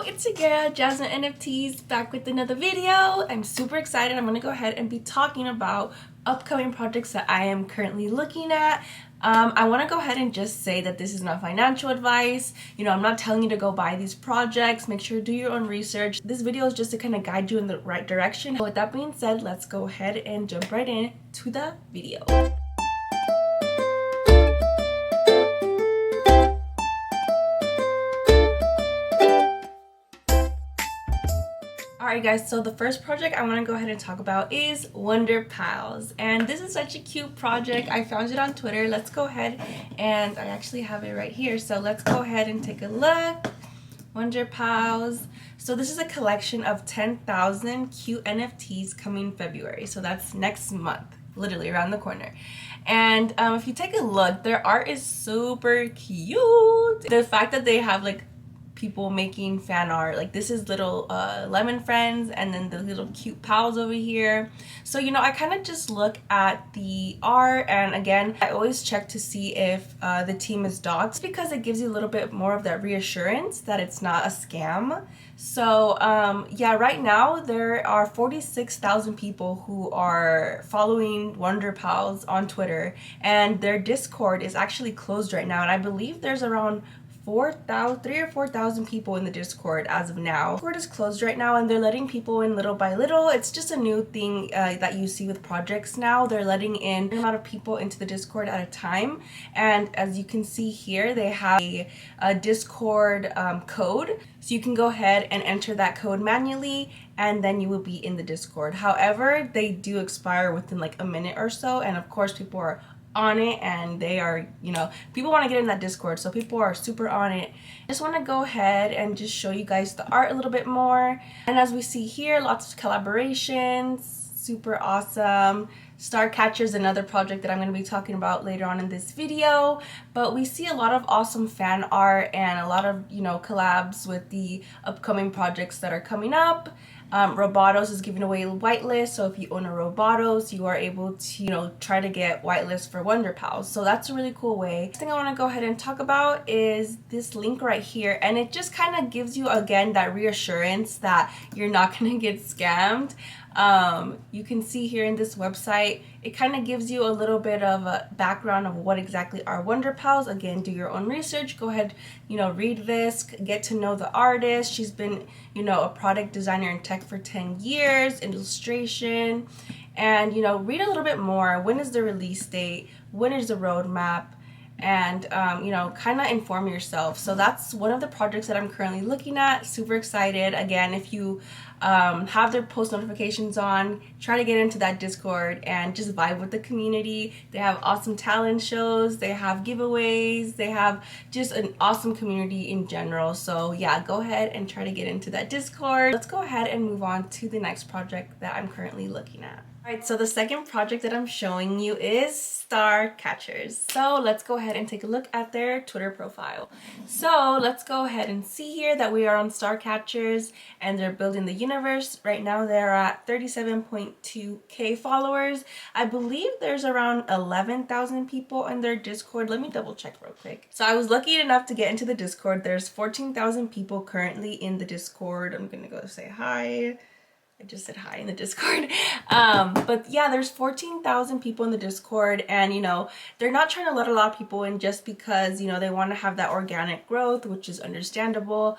it's your girl Jasmine NFTs back with another video. I'm super excited. I'm gonna go ahead and be talking about upcoming projects that I am currently looking at. I want to go ahead and just say that this is not financial advice. I'm not telling you to go buy these projects. Make sure to do your own research. This video is just to kind of guide you in the right direction. With that being said, let's go ahead and jump right in to the video. Alright guys, so the first project I want to go ahead and talk about is Wonder Pals, and this is such a cute project. I found it on Twitter. Let's go ahead, and I actually have it right here, so let's go ahead and take a look. Wonder Pals. So this is a collection of 10,000 cute NFTs coming February, so that's next month, literally around the corner. And if you take a look, their art is super cute. The fact that they have like people making fan art, like this is little lemon friends and then the little cute pals over here. So I kind of just look at the art, and again I always check to see if the team is doxed, because it gives you a little bit more of that reassurance that it's not a scam. So yeah, right now there are 46,000 people who are following Wonder Pals on Twitter, and their Discord is actually closed right now, and I believe there's around 3,000 or 4,000 people in the Discord as of now. Discord is closed right now, and they're letting people in little by little. It's just a new thing that you see with projects now. They're letting in a amount of people into the Discord at a time, and as you can see here, they have a Discord code, so you can go ahead and enter that code manually, and then you will be in the Discord. However, they do expire within like a minute or so, and of course people are on it, and they are, people want to get in that Discord, so people are super on it. Just want to go ahead and just show you guys the art a little bit more. And as we see here, lots of collaborations, super awesome. Starcatcher is another project that I'm going to be talking about later on in this video, but we see a lot of awesome fan art and a lot of collabs with the upcoming projects that are coming up. Robotos is giving away whitelist, so if you own a Robotos, you are able to try to get whitelist for Wonder Pals, so that's a really cool way. Next thing I want to go ahead and talk about is this link right here, and it just kind of gives you again that reassurance that you're not going to get scammed. You can see here in this website, it kind of gives you a little bit of a background of what exactly are Wonder Pals. Again, do your own research, go ahead, read this, get to know the artist. She's been, a product designer in tech for 10 years, illustration, and, read a little bit more. When is the release date? When is the roadmap? And kind of inform yourself. So that's one of the projects that I'm currently looking at. Super excited. Again, if you have their post notifications on, try to get into that Discord and just vibe with the community. They have awesome talent shows, they have giveaways, they have just an awesome community in general. So yeah, go ahead and try to get into that Discord. Let's go ahead and move on to the next project that I'm currently looking at. Alright, so the second project that I'm showing you is Starcatchers. So let's go ahead and take a look at their Twitter profile. So let's go ahead and see here that we are on Starcatchers, and they're building the universe. Right now they're at 37.2k followers. I believe there's around 11,000 people in their Discord. Let me double check real quick. So I was lucky enough to get into the Discord. There's 14,000 people currently in the Discord. I'm gonna go say hi. I just said hi in the Discord. But yeah, there's 14,000 people in the Discord, and they're not trying to let a lot of people in just because they want to have that organic growth, which is understandable.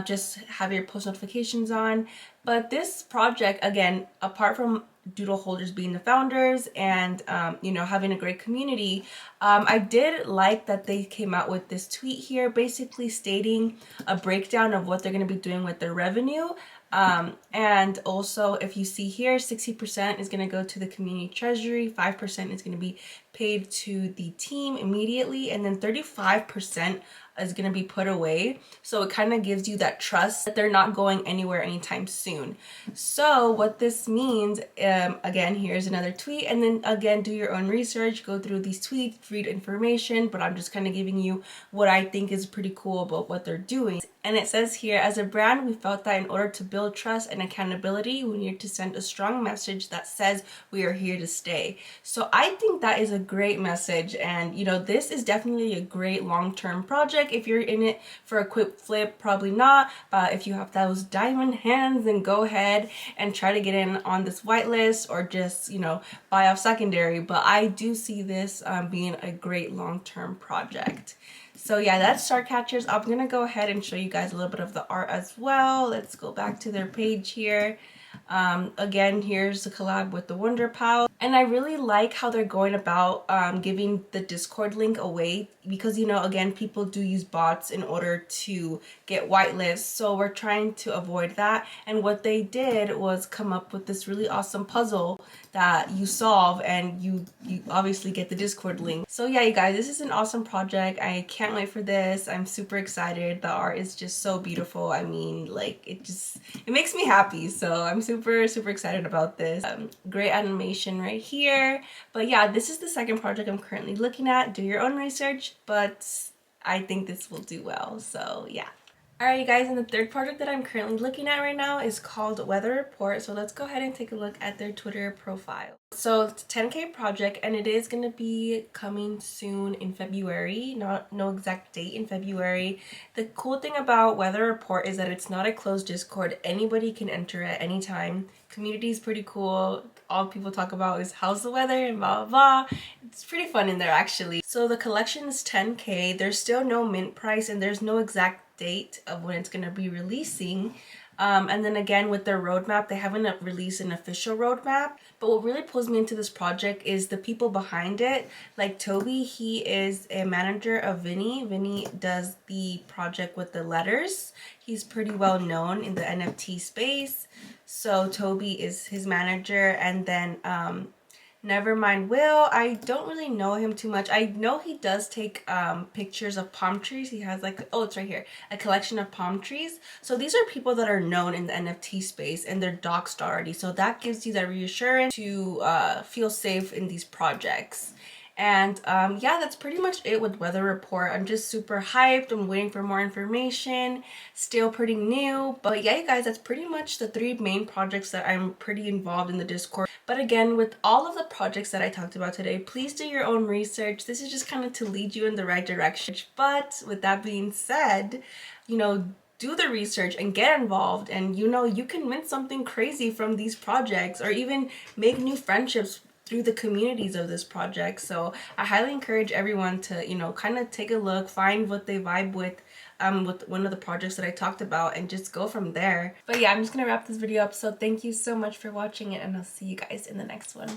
Just have your post notifications on. But this project, again, apart from doodle holders being the founders and having a great community, I did like that they came out with this tweet here, basically stating a breakdown of what they're going to be doing with their revenue. And also, if you see here, 60% is going to go to the community treasury, 5% is going to be paid to the team immediately, and then 35% is going to be put away. So it kind of gives you that trust that they're not going anywhere anytime soon. So what this means, again, here's another tweet, and then again, do your own research, go through these tweets, read information, but I'm just kind of giving you what I think is pretty cool about what they're doing. And it says here, as a brand, we felt that in order to build build trust and accountability, we need to send a strong message that says we are here to stay. So I think that is a great message, and you know, this is definitely a great long-term project. If you're in it for a quick flip, probably not, but if you have those diamond hands, then go ahead and try to get in on this whitelist, or just, you know, buy off secondary. But I do see this being a great long-term project. So yeah, that's Starcatchers. I'm gonna go ahead and show you guys a little bit of the art as well. Let's go back to their page here. Again, here's the collab with the Wonder Pal, and I really like how they're going about giving the Discord link away, because, you know, again, people do use bots in order to get whitelists, so we're trying to avoid that. And what they did was come up with this really awesome puzzle that you solve, and you obviously get the Discord link. So yeah, you guys, this is an awesome project. I can't wait for this. I'm super excited. The art is just so beautiful. I mean, like, it makes me happy. So I'm super excited about this. Great animation right here. But yeah, this is the second project I'm currently looking at. Do your own research, but I think this will do well. So yeah. Alright, you guys, and the third project that I'm currently looking at right now is called Weather Report. So let's go ahead and take a look at their Twitter profile. So it's a 10K project, and it is going to be coming soon in February. No exact date in February. The cool thing about Weather Report is that it's not a closed Discord. Anybody can enter at any time. Community is pretty cool. All people talk about is how's the weather and blah blah blah. It's pretty fun in there, actually. So the collection is 10K. There's still no mint price, and there's no exact date of when it's going to be releasing. And then again, with their roadmap, they haven't released an official roadmap. But what really pulls me into this project is the people behind it. Like Toby, he is a manager of Vinny. Vinny does the project with the letters. He's pretty well known in the NFT space. So Toby is his manager. And then Nevermind Will, I don't really know him too much. I know he does take pictures of palm trees. He has like, oh, it's right here, a collection of palm trees. So these are people that are known in the NFT space, and they're doxed already. So that gives you that reassurance to feel safe in these projects. And yeah, that's pretty much it with Weather Report. I'm just super hyped. I'm waiting for more information. Still pretty new. But yeah, you guys, that's pretty much the 3 main projects that I'm pretty involved in the Discord. But again, with all of the projects that I talked about today, please do your own research. This is just kind of to lead you in the right direction. But with that being said, you know, do the research and get involved, and you know, you can mint something crazy from these projects, or even make new friendships through the communities of this project. So I highly encourage everyone to, you know, kind of take a look, find what they vibe with one of the projects that I talked about, and just go from there. But yeah, I'm just gonna wrap this video up. So thank you so much for watching it, and I'll see you guys in the next one.